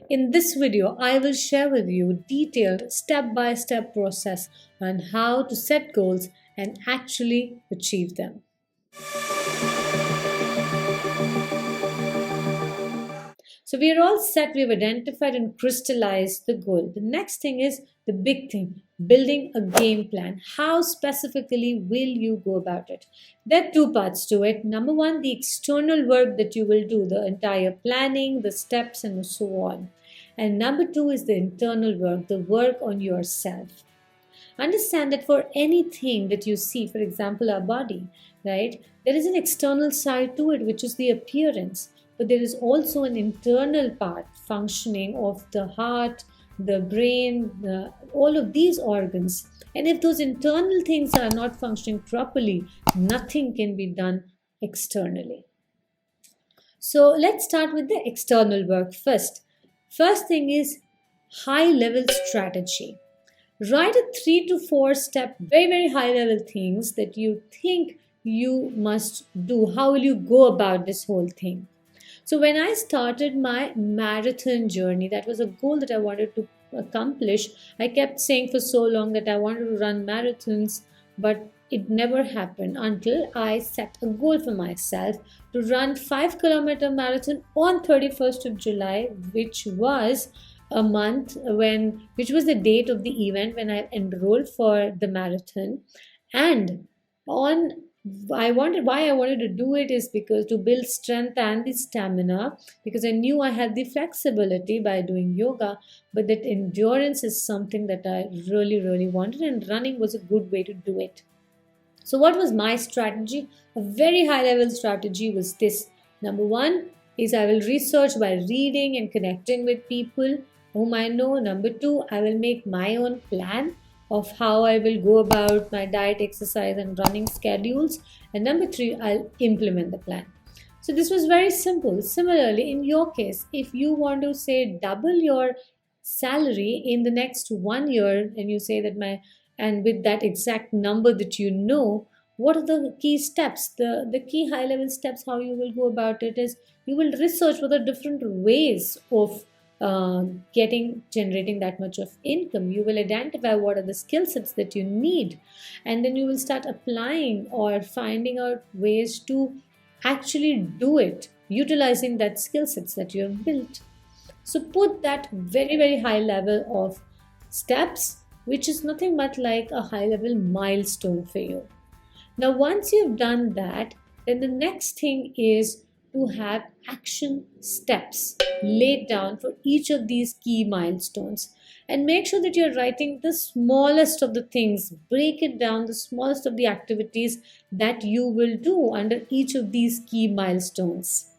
In this video, I will share with you detailed step-by-step process on how to set goals and actually achieve them. So we are all set, we've identified and crystallized the goal. The next thing is the big thing, building a game plan. How specifically will you go about it? There are two parts to it. Number one, the external work that you will do, the entire planning, the steps and so on. And number two is the internal work, the work on yourself. Understand that for anything that you see, for example, our body, right, there is an external side to it, which is the appearance. But there is also an internal part functioning of the heart, the brain, all of these organs. And if those internal things are not functioning properly, nothing can be done externally. So let's start with the external work first. First thing is high level strategy. Write a 3 to 4 step, very high level things that you think you must do. How will you go about this whole thing? So when I started my marathon journey, that was a goal that I wanted to accomplish. I kept saying for so long that I wanted to run marathons, but it never happened until I set a goal for myself to run 5 kilometer marathon on 31st of July, which was a month which was the date of the event when I enrolled for the marathon. And why I wanted to do it is because to build strength and the stamina, because I knew I had the flexibility by doing yoga, but that endurance is something that I really wanted, and running was a good way to do it. So what was my strategy? A very high level strategy was this. Number one is I will research by reading and connecting with people whom I know. Number two, I will make my own plan of how I will go about my diet, exercise and running schedules. And number three, I'll implement the plan. So this was very simple. Similarly, in your case, if you want to say double your salary in the next 1 year, and you say that and with that exact number that you know, what are the key steps? The key high level steps, how you will go about it is you will research what are different ways of generating that much of income. You will identify what are the skill sets that you need, and then you will start applying or finding out ways to actually do it, utilizing that skill sets that you have built. So put that very high level of steps, which is nothing but like a high level milestone for you. Now once you've done that, then the next thing is to have action steps laid down for each of these key milestones, and make sure that you're writing the smallest of the things. Break it down, the smallest of the activities that you will do under each of these key milestones,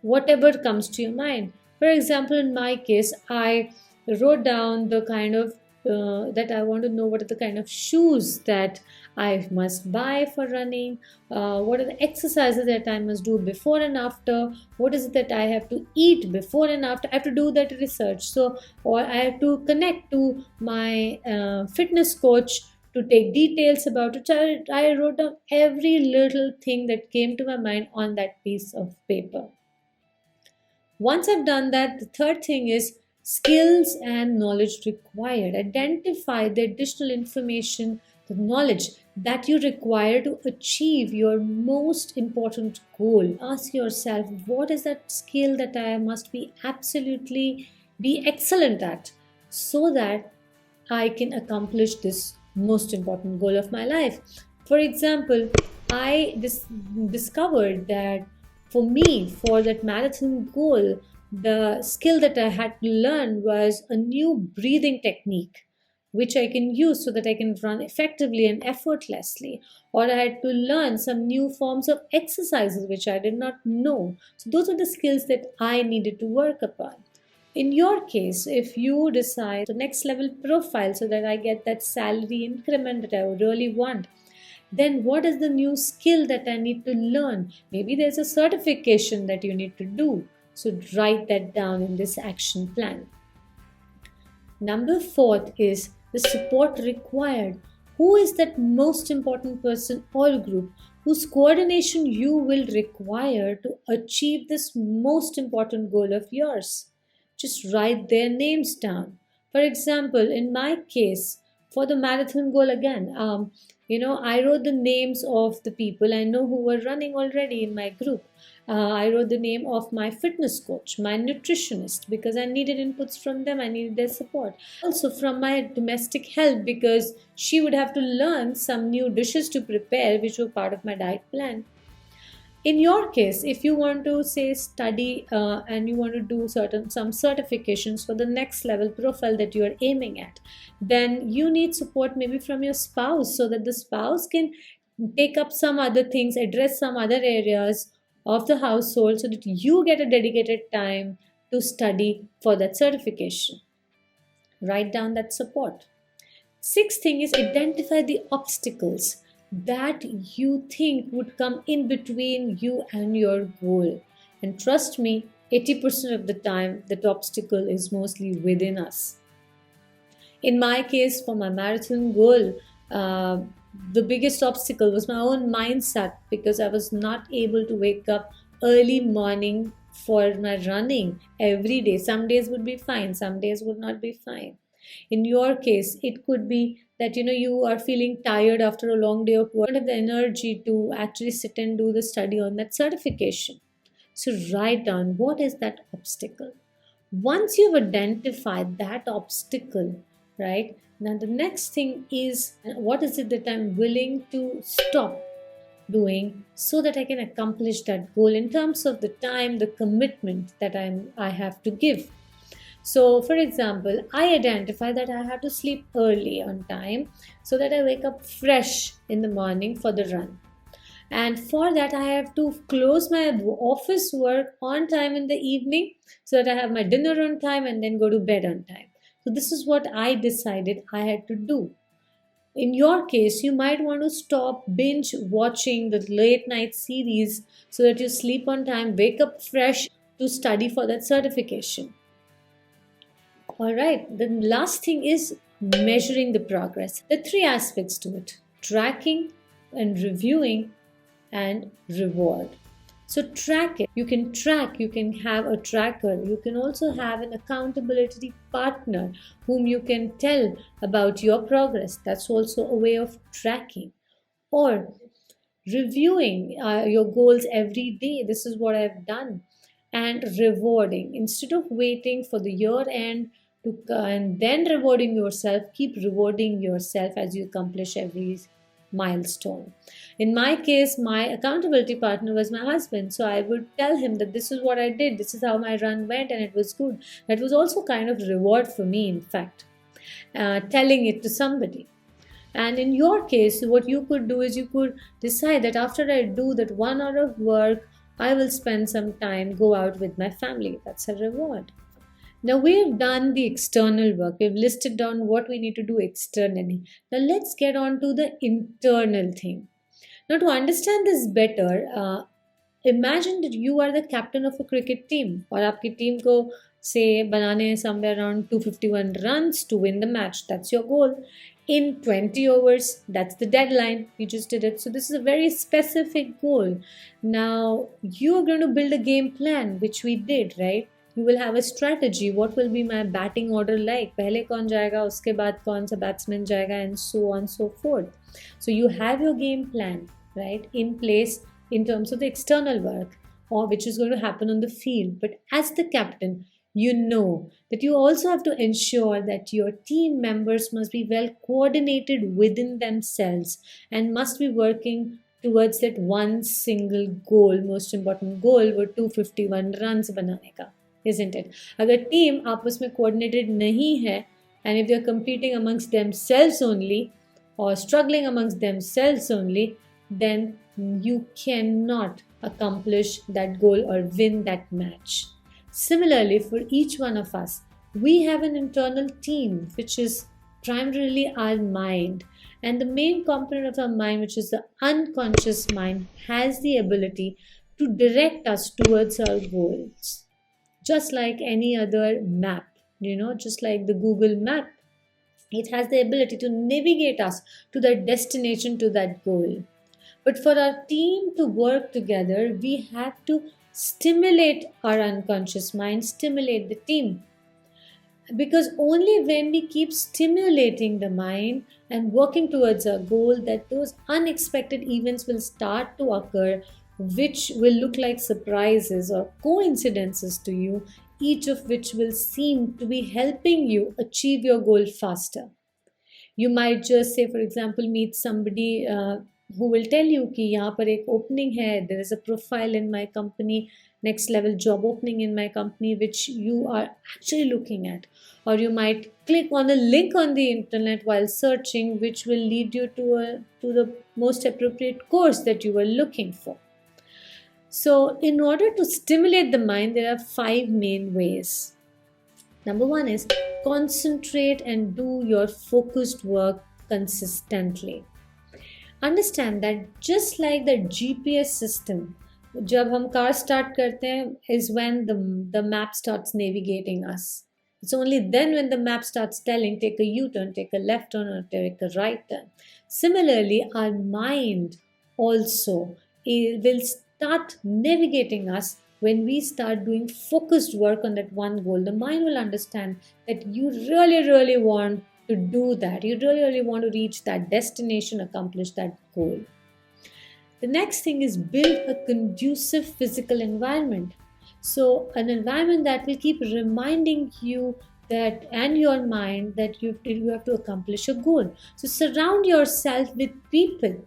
whatever comes to your mind. For example, in my case, I wrote down the kind of that I want to know what are the kind of shoes that I must buy for running, what are the exercises that I must do before and after, what is it that I have to eat before and after. I have to do that research. So, or I have to connect to my fitness coach to take details about it. So I wrote down every little thing that came to my mind on that piece of paper. Once I've done that, the third thing is skills and knowledge required. Identify the additional information, the knowledge that you require to achieve your most important goal. Ask yourself, what is that skill that I must be excellent at so that I can accomplish this most important goal of my life. For example, I discovered that for me, for that marathon goal, the skill that I had to learn was a new breathing technique, which I can use so that I can run effectively and effortlessly. Or I had to learn some new forms of exercises which I did not know. So those are the skills that I needed to work upon. In your case, if you decide the next level profile so that I get that salary increment that I really want, then what is the new skill that I need to learn? Maybe there's a certification that you need to do. So write that down in this action plan. Number 4 is the support required. Who is that most important person or group whose coordination you will require to achieve this most important goal of yours? just write their names down. For example, in my case, for the marathon goal again, I wrote the names of the people I know who were running already in my group. I wrote the name of my fitness coach, my nutritionist, because I needed inputs from them, I needed their support. Also from my domestic help, because she would have to learn some new dishes to prepare, which were part of my diet plan. In your case, if you want to say study and you want to do some certifications for the next level profile that you are aiming at, then you need support maybe from your spouse, so that the spouse can take up some other things, address some other areas of the household, so that you get a dedicated time to study for that certification. Write down that support. Sixth thing is identify the obstacles that you think would come in between you and your goal. And trust me, 80% of the time, that obstacle is mostly within us. In my case, for my marathon goal, the biggest obstacle was my own mindset, because I was not able to wake up early morning for my running every day. Some days would be fine, some days would not be fine. In your case, it could be that you are feeling tired after a long day of work, don't have the energy to actually sit and do the study on that certification. So write down, what is that obstacle? Once you've identified that obstacle, right, now the next thing is, what is it that I'm willing to stop doing so that I can accomplish that goal in terms of the time, the commitment that I have to give. So, for example, I identify that I have to sleep early on time so that I wake up fresh in the morning for the run. And for that, I have to close my office work on time in the evening so that I have my dinner on time and then go to bed on time. So, this is what I decided I had to do. In your case, you might want to stop binge watching the late night series so that you sleep on time, wake up fresh to study for that certification. All right, the last thing is measuring the progress. There are three aspects to it: tracking and reviewing and reward. So, track it. You can track, you can have a tracker, you can also have an accountability partner whom you can tell about your progress. That's also a way of tracking. Or reviewing your goals every day. This is what I've done. And rewarding. Instead of waiting for the year end and then rewarding yourself, keep rewarding yourself as you accomplish every milestone. In my case, my accountability partner was my husband, so I would tell him that this is what I did, this is how my run went, and it was good. That was also kind of reward for me, in fact, telling it to somebody. And in your case, what you could do is you could decide that after I do that 1 hour of work, I will spend some time, go out with my family. That's a reward. Now we have done the external work. We've listed down what we need to do externally. Now let's get on to the internal thing. Now to understand this better, imagine that you are the captain of a cricket team, और आपकी team को say बनाने हैं somewhere around 251 runs to win the match. That's your goal. In 20 overs, that's the deadline. You just did it. So this is a very specific goal. Now you are going to build a game plan, which we did, right? You will have a strategy. What will be my batting order like? पहले कौन जाएगा, उसके बाद कौन सा batsman जाएगा, and so on so forth. So you have your game plan, right, in place in terms of the external work, or which is going to happen on the field. But as the captain, you know that you also have to ensure that your team members must be well coordinated within themselves and must be working towards that one single goal. Most important goal were 251 runs बनाने का, isn't it? अगर team आपस में coordinated नहीं है, and if they are competing amongst themselves only or struggling amongst themselves only, then you cannot accomplish that goal or win that match. Similarly, for each one of us, we have an internal team, which is primarily our mind. And the main component of our mind, which is the unconscious mind, has the ability to direct us towards our goals. Just like any other map, just like the Google map, it has the ability to navigate us to that destination, to that goal. But for our team to work together, we have to stimulate our unconscious mind, stimulate the team. because only when we keep stimulating the mind and working towards our goal that those unexpected events will start to occur, which will look like surprises or coincidences to you, each of which will seem to be helping you achieve your goal faster. You might just say, for example, meet somebody who will tell you कि यहाँ पर एक opening है, there is a profile in my company, next level job opening in my company, which you are actually looking at. Or you might click on a link on the internet while searching, which will lead you to the most appropriate course that you were looking for. So, in order to stimulate the mind, there are 5 main ways. Number 1 is concentrate and do your focused work consistently. Understand that just like the GPS system, जब हम car start करते हैं, is when the map starts navigating us. It's only then when the map starts telling take a U-turn, take a left turn, or take a right turn. Similarly, our mind also will start navigating us when we start doing focused work on that one goal. The mind will understand that you really, really want to do that. You really, really want to reach that destination, accomplish that goal. The next thing is build a conducive physical environment. So, an environment that will keep reminding you that and your mind that you have to accomplish a goal. So, surround yourself with people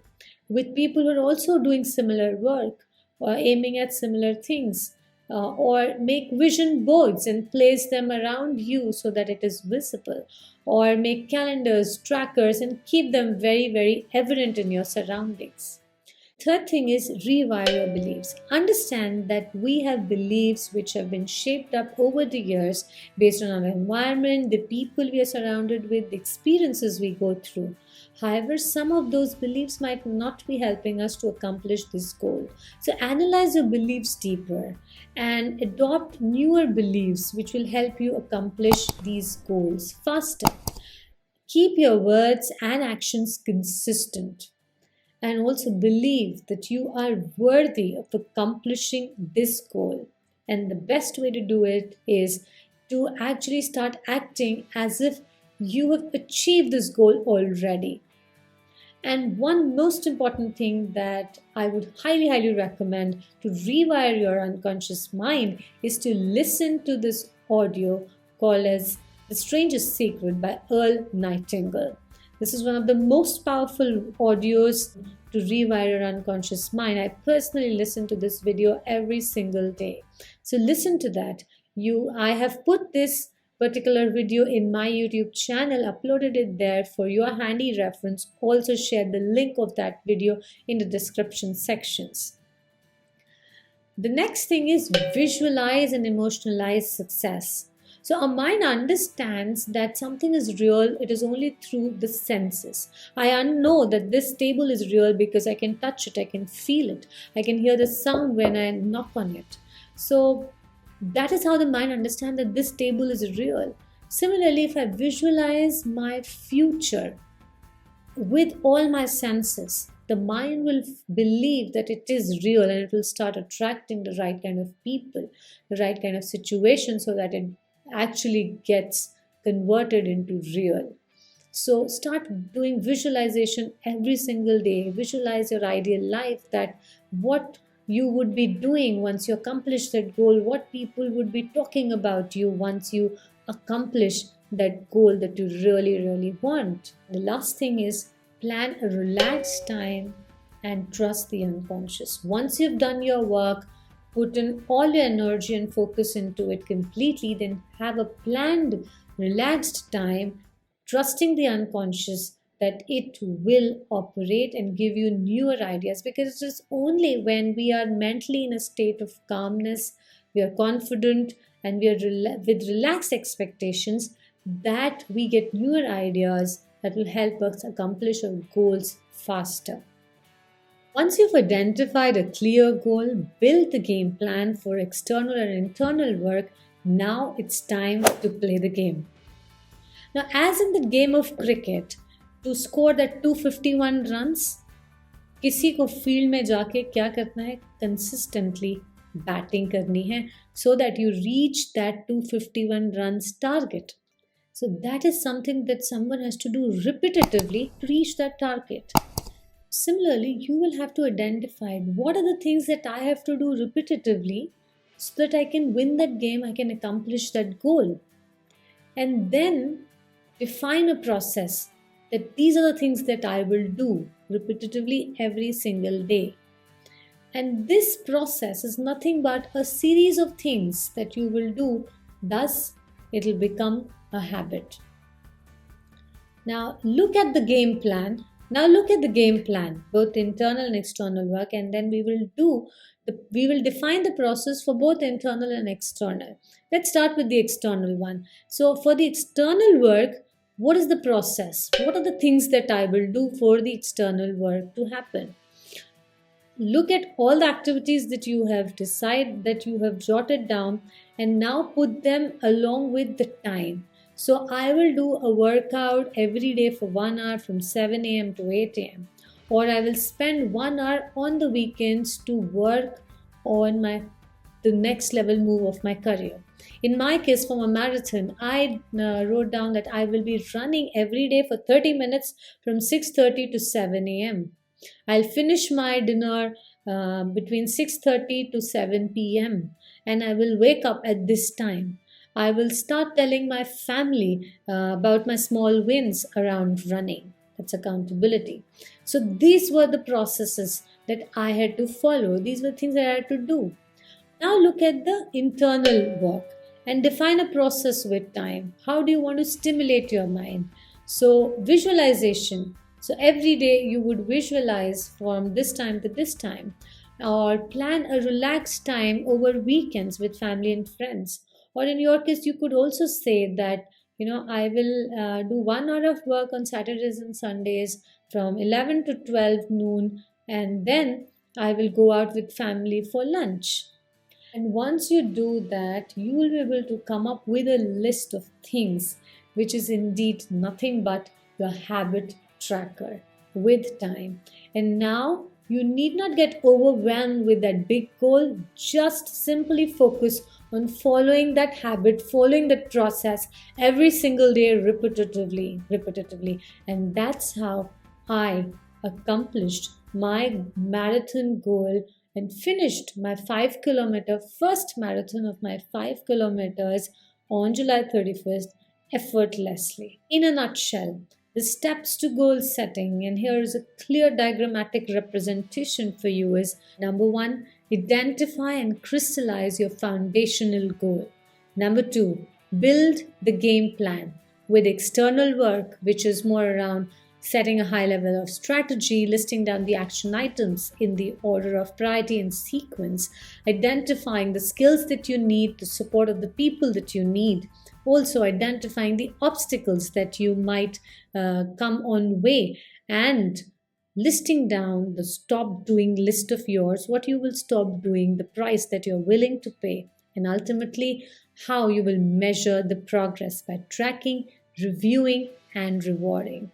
who are also doing similar work or aiming at similar things. Or make vision boards and place them around you so that it is visible, or make calendars, trackers, and keep them very, very evident in your surroundings. Third thing is rewire your beliefs. Understand that we have beliefs which have been shaped up over the years based on our environment, the people we are surrounded with, the experiences we go through. However, some of those beliefs might not be helping us to accomplish this goal. So analyze your beliefs deeper and adopt newer beliefs which will help you accomplish these goals faster. Keep your words and actions consistent. And also believe that you are worthy of accomplishing this goal. And the best way to do it is to actually start acting as if you have achieved this goal already. And one most important thing that I would highly, highly recommend to rewire your unconscious mind is to listen to this audio called as The Strangest Secret by Earl Nightangle. This is one of the most powerful audios to rewire your unconscious mind. I personally listen to this video every single day. So listen to that. I have put this particular video in my YouTube channel, uploaded it there for your handy reference. Also share the link of that video in the description sections. The next thing is visualize and emotionalize success. So our mind understands that something is real, it is only through the senses. I know that this table is real because I can touch it, I can feel it, I can hear the sound when I knock on it. So that is how the mind understands that this table is real. Similarly, if I visualize my future with all my senses, the mind will believe that it is real and it will start attracting the right kind of people, the right kind of situation so that it actually gets converted into real. So start doing visualization every single day. Visualize your ideal life, that what you would be doing once you accomplish that goal, what people would be talking about you once you accomplish that goal that you really, really want. The last thing is plan a relaxed time and trust the unconscious. Once you've done your work, put in all your energy and focus into it completely, then have a planned, relaxed time, trusting the unconscious that it will operate and give you newer ideas, because it is only when we are mentally in a state of calmness, we are confident, and we are with relaxed expectations that we get newer ideas that will help us accomplish our goals faster. Once you've identified a clear goal, build the game plan for external and internal work. Now it's time to play the game. Now, as in the game of cricket, to score that 251 runs, किसी को field में जाके क्या करना है? Consistently batting करनी है so that you reach that 251 runs target. So that is something that someone has to do repetitively to reach that target. Similarly, you will have to identify what are the things that I have to do repetitively so that I can win that game, I can accomplish that goal. And then define a process that these are the things that I will do repetitively every single day. And this process is nothing but a series of things that you will do, thus, it will become a habit. Now, look at the game plan. Both internal and external work, and then we will define the process for both internal and external. Let's start with the external one. So, for the external work, what is the process? What are the things that I will do for the external work to happen? Look at all the activities that you have decided, that you have jotted down, and now put them along with the time. So I will do a workout every day for 1 hour from 7 a.m. to 8 a.m. Or I will spend 1 hour on the weekends to work on the next level move of my career. In my case, for a marathon, I wrote down that I will be running every day for 30 minutes from 6:30 to 7 a.m. I'll finish my dinner between 6:30 to 7 p.m. and I will wake up at this time. I will start telling my family about my small wins around running. That's accountability. So these were the processes that I had to follow. These were things that I had to do. Now look at the internal work and define a process with time. How do you want to stimulate your mind? So visualization. So every day you would visualize from this time to this time, or plan a relaxed time over weekends with family and friends. Or in your case, you could also say that, I will do 1 hour of work on Saturdays and Sundays from 11 to 12 noon, and then I will go out with family for lunch. And once you do that, you will be able to come up with a list of things, which is indeed nothing but your habit tracker with time. And now you need not get overwhelmed with that big goal. Just simply focus on following that habit, following that process every single day repetitively. And that's how I accomplished my marathon goal and finished my 5 kilometer first marathon of my 5 kilometers on July 31st effortlessly. In a nutshell, the steps to goal setting, and here is a clear diagrammatic representation for you, is number 1, identify and crystallize your foundational goal. Number 2, build the game plan with external work, which is more around setting a high level of strategy, listing down the action items in the order of priority and sequence, identifying the skills that you need, the support of the people that you need, also identifying the obstacles that you might come on way, and listing down the stop doing list of yours, what you will stop doing, the price that you're willing to pay, and ultimately how you will measure the progress by tracking, reviewing, and rewarding.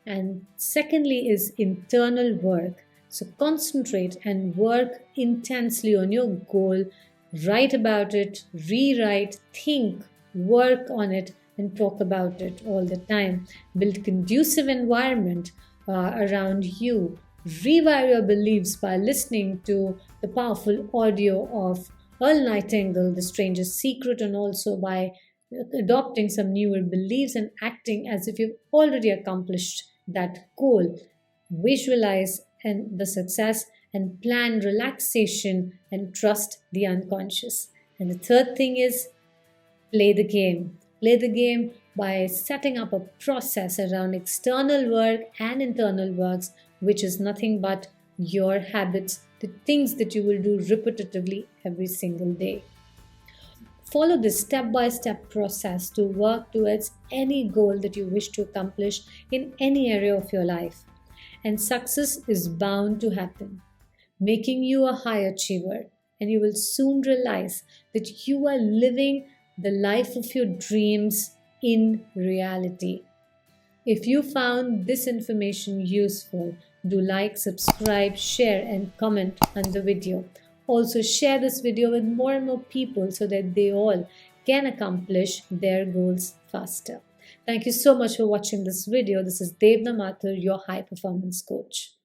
And secondly is internal work. So concentrate and work intensely on your goal. Write about it, rewrite, think, work on it, and talk about it all the time. Build conducive environment around you. Rewire your beliefs by listening to the powerful audio of Earl Nightangle, The Strangest Secret, and also by adopting some newer beliefs and acting as if you've already accomplished that goal. Visualize the success and plan relaxation and trust the unconscious. And the third thing is play the game. Play the game by setting up a process around external work and internal works, which is nothing but your habits, the things that you will do repetitively every single day. Follow this step-by-step process to work towards any goal that you wish to accomplish in any area of your life. And success is bound to happen, making you a high achiever. And you will soon realize that you are living the life of your dreams in reality. If you found this information useful, do like, subscribe, share, and comment on the video. Also share this video with more and more people so that they all can accomplish their goals faster. Thank you so much for watching this video. This is Devna Mathur, your high performance coach.